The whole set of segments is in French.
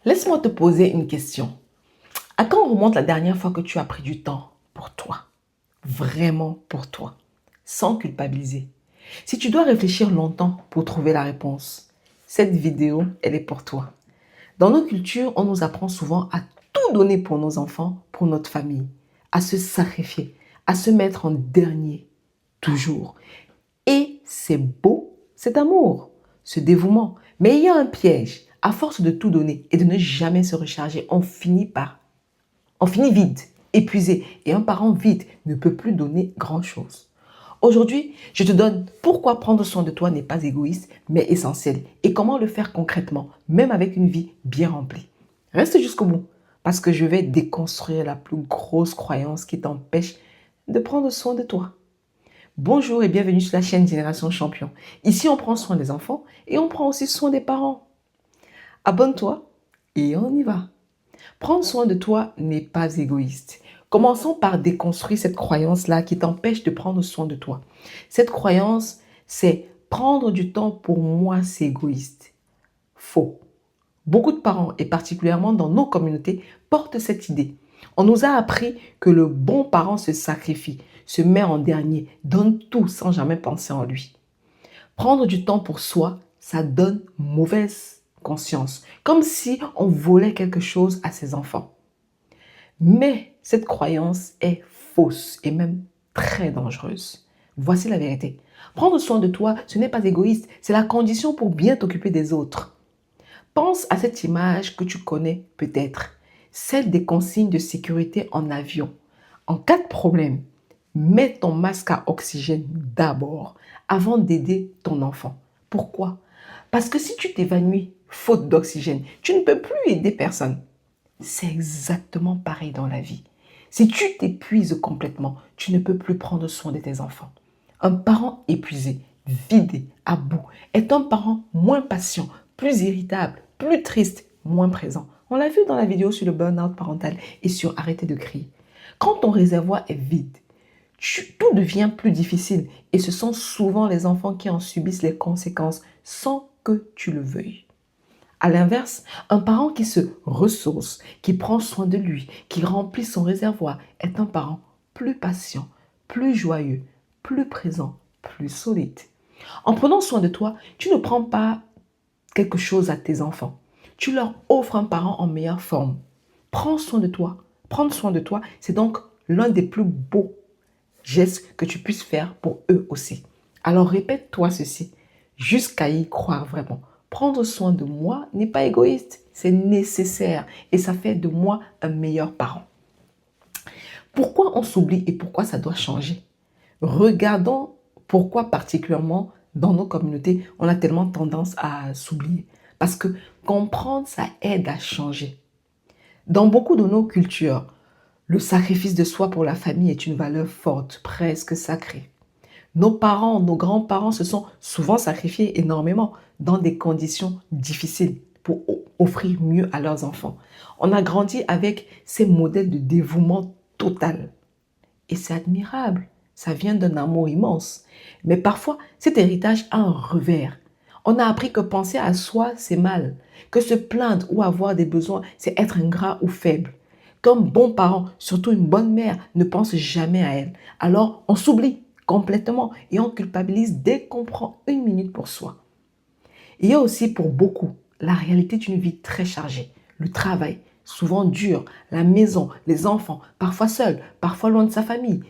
Laisse-moi te poser une question. À quand remonte la dernière fois que tu as pris du temps pour toi? Vraiment pour toi, sans culpabiliser. Si tu dois réfléchir longtemps pour trouver la réponse, cette vidéo, elle est pour toi. Dans nos cultures, on nous apprend souvent à tout donner pour nos enfants, pour notre famille, à se sacrifier, à se mettre en dernier, toujours. Et c'est beau, cet amour, ce dévouement. Mais il y a un piège. À force de tout donner et de ne jamais se recharger, on finit vide, épuisé. Et un parent vide ne peut plus donner grand-chose. Aujourd'hui, je te donne pourquoi prendre soin de toi n'est pas égoïste, mais essentiel. Et comment le faire concrètement, même avec une vie bien remplie. Reste jusqu'au bout, parce que je vais déconstruire la plus grosse croyance qui t'empêche de prendre soin de toi. Bonjour et bienvenue sur la chaîne Génération Champion. Ici, on prend soin des enfants et on prend aussi soin des parents. Abonne-toi et on y va. Prendre soin de toi n'est pas égoïste. Commençons par déconstruire cette croyance-là qui t'empêche de prendre soin de toi. Cette croyance, c'est prendre du temps pour moi, c'est égoïste. Faux. Beaucoup de parents, et particulièrement dans nos communautés, portent cette idée. On nous a appris que le bon parent se sacrifie, se met en dernier, donne tout sans jamais penser en lui. Prendre du temps pour soi, ça donne mauvaise conscience, comme si on volait quelque chose à ses enfants. Mais cette croyance est fausse et même très dangereuse. Voici la vérité. Prendre soin de toi, ce n'est pas égoïste, c'est la condition pour bien t'occuper des autres. Pense à cette image que tu connais peut-être, celle des consignes de sécurité en avion. En cas de problème, mets ton masque à oxygène d'abord avant d'aider ton enfant. Pourquoi? Parce que si tu t'évanouis faute d'oxygène, tu ne peux plus aider personne. C'est exactement pareil dans la vie. Si tu t'épuises complètement, tu ne peux plus prendre soin de tes enfants. Un parent épuisé, vidé, à bout, est un parent moins patient, plus irritable, plus triste, moins présent. On l'a vu dans la vidéo sur le burn-out parental et sur arrêter de crier. Quand ton réservoir est vide, tout devient plus difficile et ce sont souvent les enfants qui en subissent les conséquences sans que tu le veuilles. À l'inverse, un parent qui se ressource, qui prend soin de lui, qui remplit son réservoir, est un parent plus patient, plus joyeux, plus présent, plus solide. En prenant soin de toi, tu ne prends pas quelque chose à tes enfants. Tu leur offres un parent en meilleure forme. Prends soin de toi. Prendre soin de toi, c'est donc l'un des plus beaux gestes que tu puisses faire pour eux aussi. Alors répète-toi ceci jusqu'à y croire vraiment. Prendre soin de moi n'est pas égoïste, c'est nécessaire et ça fait de moi un meilleur parent. Pourquoi on s'oublie et pourquoi ça doit changer? Regardons pourquoi particulièrement dans nos communautés, on a tellement tendance à s'oublier. Parce que comprendre, ça aide à changer. Dans beaucoup de nos cultures, le sacrifice de soi pour la famille est une valeur forte, presque sacrée. Nos parents, nos grands-parents se sont souvent sacrifiés énormément dans des conditions difficiles pour offrir mieux à leurs enfants. On a grandi avec ces modèles de dévouement total. Et c'est admirable. Ça vient d'un amour immense. Mais parfois, cet héritage a un revers. On a appris que penser à soi, c'est mal. Que se plaindre ou avoir des besoins, c'est être ingrat ou faible. Comme bon parent, surtout une bonne mère, ne pense jamais à elle. Alors, on s'oublie complètement et on culpabilise dès qu'on prend une minute pour soi. Il y a aussi pour beaucoup la réalité d'une vie très chargée. Le travail, souvent dur, la maison, les enfants, parfois seul, parfois loin de sa famille.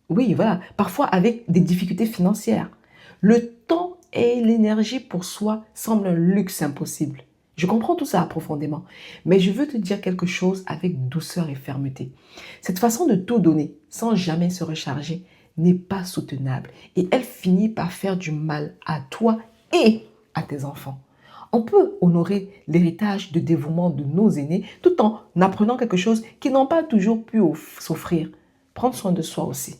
Oui, voilà, parfois avec des difficultés financières. Le temps et l'énergie pour soi semblent un luxe impossible. Je comprends tout ça profondément, mais je veux te dire quelque chose avec douceur et fermeté. Cette façon de tout donner sans jamais se recharger n'est pas soutenable et elle finit par faire du mal à toi et à tes enfants. On peut honorer l'héritage de dévouement de nos aînés tout en apprenant quelque chose qu'ils n'ont pas toujours pu s'offrir. Prendre soin de soi aussi.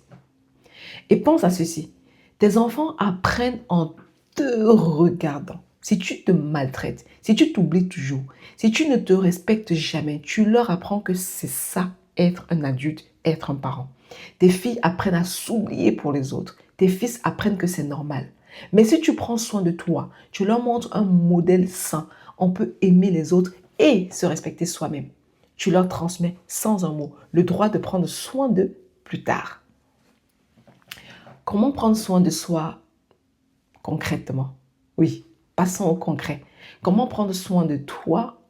Et pense à ceci, tes enfants apprennent en te regardant. Si tu te maltraites, si tu t'oublies toujours, si tu ne te respectes jamais, tu leur apprends que c'est ça, être un adulte, être un parent. Tes filles apprennent à s'oublier pour les autres. Tes fils apprennent que c'est normal. Mais si tu prends soin de toi, tu leur montres un modèle sain. On peut aimer les autres et se respecter soi-même. Tu leur transmets sans un mot le droit de prendre soin d'eux plus tard. Comment prendre soin de soi concrètement? Oui, passons au concret. Comment prendre soin de toi?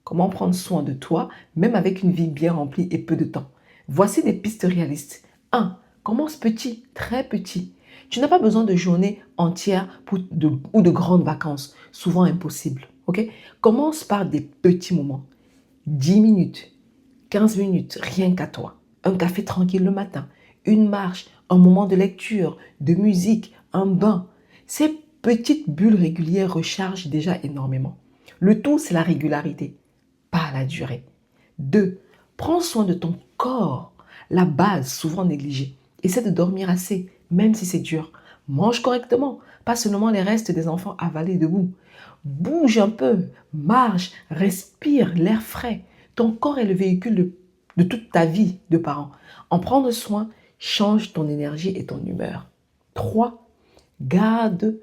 Comment prendre soin de toi, même avec une vie bien remplie et peu de temps? Voici des pistes réalistes. 1. Commence petit, très petit. Tu n'as pas besoin de journées entières ou de grandes vacances, souvent impossibles. Ok? Commence par des petits moments. 10 minutes, 15 minutes, rien qu'à toi. Un café tranquille le matin, une marche, un moment de lecture, de musique, un bain. Ces petites bulles régulières rechargent déjà énormément. Le tout, c'est la régularité, pas la durée. 2. Prends soin de ton corps, la base souvent négligée. Essaie de dormir assez, même si c'est dur. Mange correctement, pas seulement les restes des enfants avalés debout. Bouge un peu, marche, respire l'air frais. Ton corps est le véhicule de toute ta vie de parent. En prendre soin change ton énergie et ton humeur. 3. Garde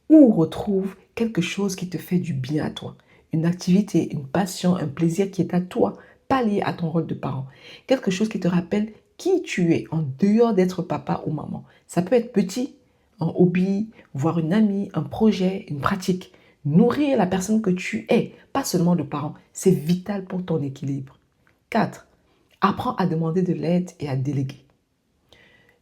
ou retrouve quelque chose qui te fait du bien à toi. Une activité, une passion, un plaisir qui est à toi, pas lié à ton rôle de parent. Quelque chose qui te rappelle qui tu es en dehors d'être papa ou maman. Ça peut être petit, un hobby, voire une amie, un projet, une pratique. Nourrir la personne que tu es, pas seulement le parent, c'est vital pour ton équilibre. 4. Apprends à demander de l'aide et à déléguer.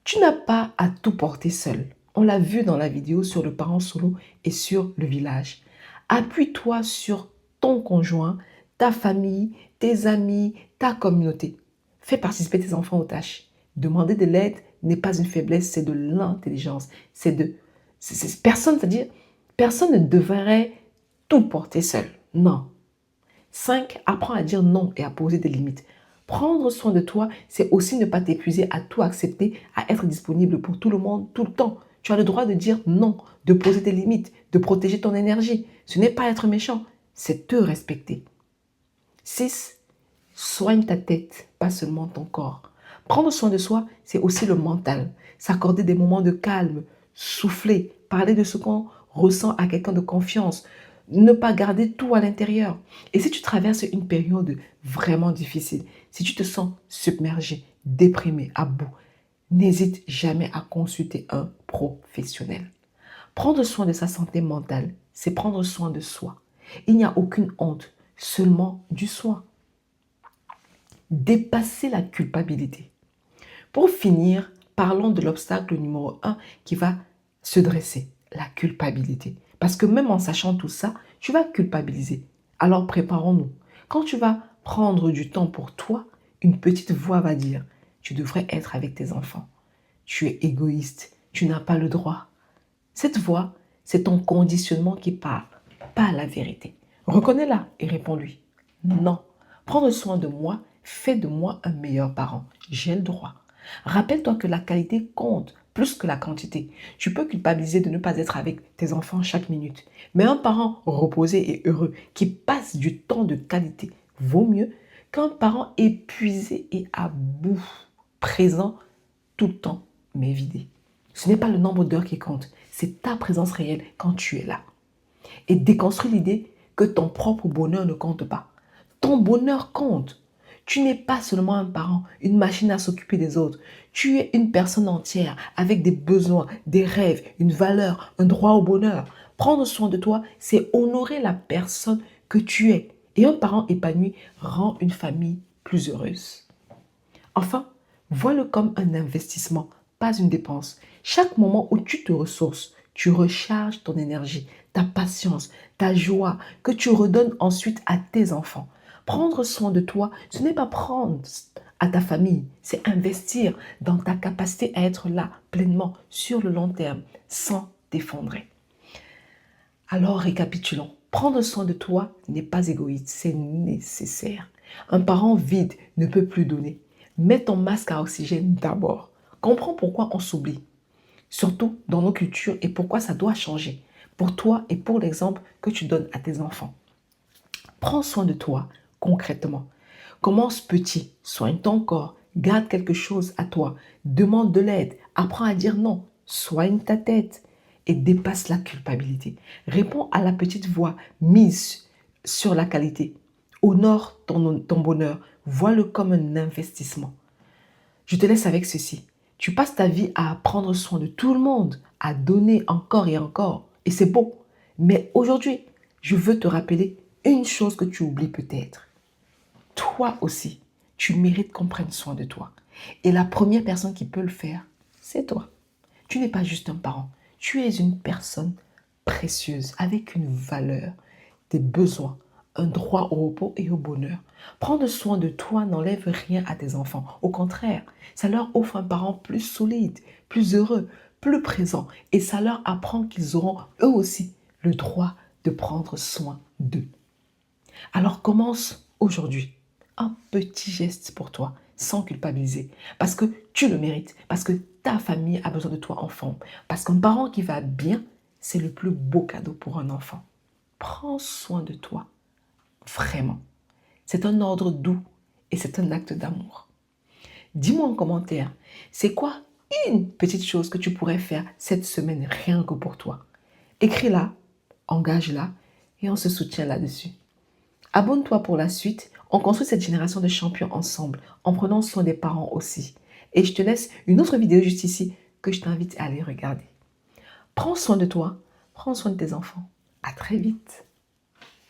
Tu n'as pas à tout porter seul. On l'a vu dans la vidéo sur le parent solo et sur le village. Appuie-toi sur ton conjoint, ta famille, tes amis, ta communauté. Fais participer tes enfants aux tâches. Demander de l'aide n'est pas une faiblesse, c'est de l'intelligence. Personne ne devrait tout porter seul. Non. 5. Apprends à dire non et à poser des limites. Prendre soin de toi, c'est aussi ne pas t'épuiser à tout accepter, à être disponible pour tout le monde, tout le temps. Tu as le droit de dire non, de poser des limites, de protéger ton énergie. Ce n'est pas être méchant, c'est te respecter. 6. Soigne ta tête, pas seulement ton corps. Prendre soin de soi, c'est aussi le mental. S'accorder des moments de calme, souffler, parler de ce qu'on ressent à quelqu'un de confiance, ne pas garder tout à l'intérieur. Et si tu traverses une période vraiment difficile, si tu te sens submergé, déprimé, à bout, n'hésite jamais à consulter un professionnel. Prendre soin de sa santé mentale, c'est prendre soin de soi. Il n'y a aucune honte, seulement du soin. Dépasser la culpabilité. Pour finir, parlons de l'obstacle numéro 1 qui va se dresser, la culpabilité. Parce que même en sachant tout ça, tu vas culpabiliser. Alors préparons-nous. Quand tu vas prendre du temps pour toi, une petite voix va dire, tu devrais être avec tes enfants. Tu es égoïste, tu n'as pas le droit. Cette voix, c'est ton conditionnement qui parle, pas la vérité. Reconnais-la et réponds-lui. Non, prendre soin de moi fait de moi un meilleur parent. J'ai le droit. Rappelle-toi que la qualité compte plus que la quantité. Tu peux culpabiliser de ne pas être avec tes enfants chaque minute. Mais un parent reposé et heureux qui passe du temps de qualité vaut mieux qu'un parent épuisé et à bout, présent tout le temps, mais vidé. Ce n'est pas le nombre d'heures qui compte, c'est ta présence réelle quand tu es là. Et déconstruis l'idée que ton propre bonheur ne compte pas. Ton bonheur compte. Tu n'es pas seulement un parent, une machine à s'occuper des autres. Tu es une personne entière avec des besoins, des rêves, une valeur, un droit au bonheur. Prendre soin de toi, c'est honorer la personne que tu es. Et un parent épanoui rend une famille plus heureuse. Enfin, vois-le comme un investissement, pas une dépense. Chaque moment où tu te ressources, tu recharges ton énergie, ta patience, ta joie, que tu redonnes ensuite à tes enfants. Prendre soin de toi, ce n'est pas prendre à ta famille, c'est investir dans ta capacité à être là pleinement sur le long terme, sans t'effondrer. Alors récapitulons. Prendre soin de toi n'est pas égoïste, c'est nécessaire. Un parent vide ne peut plus donner. Mets ton masque à oxygène d'abord. Comprends pourquoi on s'oublie, surtout dans nos cultures et pourquoi ça doit changer, pour toi et pour l'exemple que tu donnes à tes enfants. Prends soin de toi concrètement. Commence petit, soigne ton corps, garde quelque chose à toi, demande de l'aide, apprends à dire non, soigne ta tête et dépasse la culpabilité. Réponds à la petite voix mise sur la qualité. Honore ton bonheur. Vois-le comme un investissement. Je te laisse avec ceci. Tu passes ta vie à prendre soin de tout le monde, à donner encore et encore. Et c'est beau. Mais aujourd'hui, je veux te rappeler une chose que tu oublies peut-être. Toi aussi, tu mérites qu'on prenne soin de toi. Et la première personne qui peut le faire, c'est toi. Tu n'es pas juste un parent. Tu es une personne précieuse, avec une valeur, des besoins, un droit au repos et au bonheur. Prendre soin de toi n'enlève rien à tes enfants. Au contraire, ça leur offre un parent plus solide, plus heureux, plus présent. Et ça leur apprend qu'ils auront eux aussi le droit de prendre soin d'eux. Alors commence aujourd'hui un petit geste pour toi, sans culpabiliser. Parce que tu le mérites, parce que ta famille a besoin de toi enfant. Parce qu'un parent qui va bien, c'est le plus beau cadeau pour un enfant. Prends soin de toi, vraiment. C'est un ordre doux et c'est un acte d'amour. Dis-moi en commentaire, c'est quoi une petite chose que tu pourrais faire cette semaine rien que pour toi? Écris-la, engage-la et on se soutient là-dessus. Abonne-toi pour la suite. On construit cette génération de champions ensemble, en prenant soin des parents aussi. Et je te laisse une autre vidéo juste ici que je t'invite à aller regarder. Prends soin de toi, prends soin de tes enfants. À très vite.